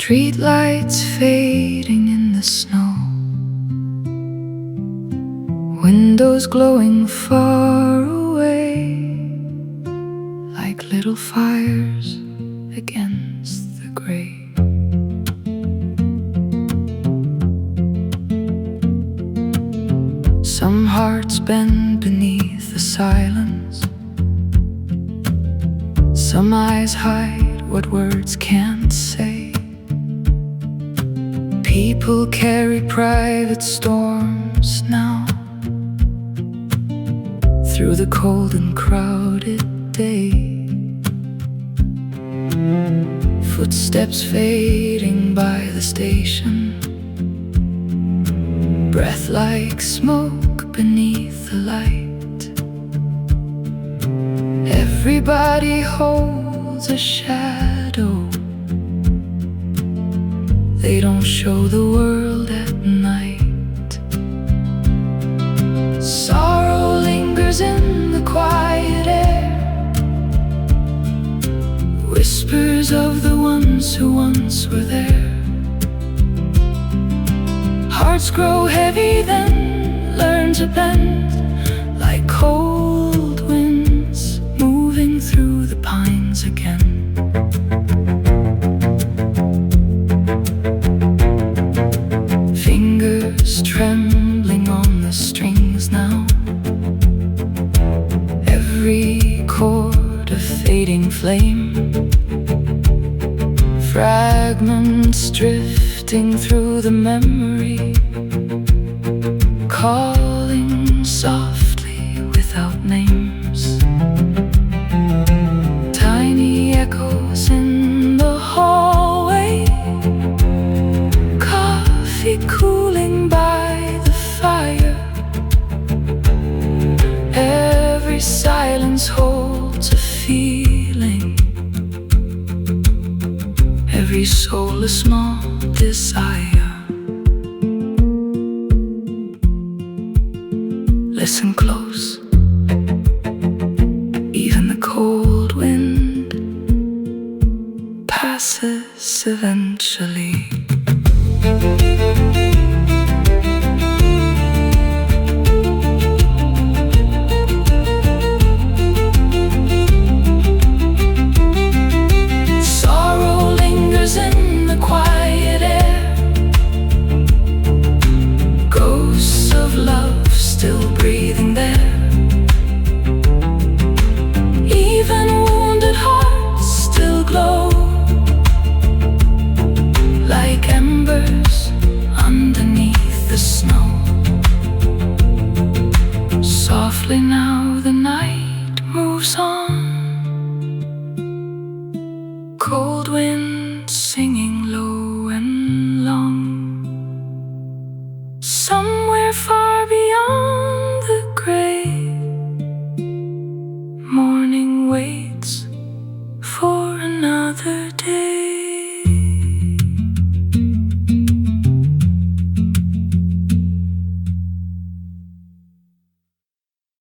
Street lights fading in the snow, windows glowing far away, like little fires against the gray. Some hearts bend beneath the silence, some eyes hide what words can't say. People carry private storms now, through the cold and crowded day. Footsteps fading by the station, breath like smoke beneath the light. Everybody holds a shadow, they don't show the world at night. Sorrow lingers in the quiet air, whispers of the ones who once were there. Hearts grow heavy, then learn to bend, like cold winds moving through the pines again. Fingers trembling on the strings now, every chord a fading flame, fragments drifting through the memory, calling softly without names. Tiny echoes in the hallway, coffee cooling by the fire. Every silence holds a feeling, every soul a small desire. Listen close, even the cold wind passes eventually. Sorrow lingers in the quiet air, ghosts of love still breathing there. Even wounded hearts still glow, like embers underneath the snow. Softly now the night moves on,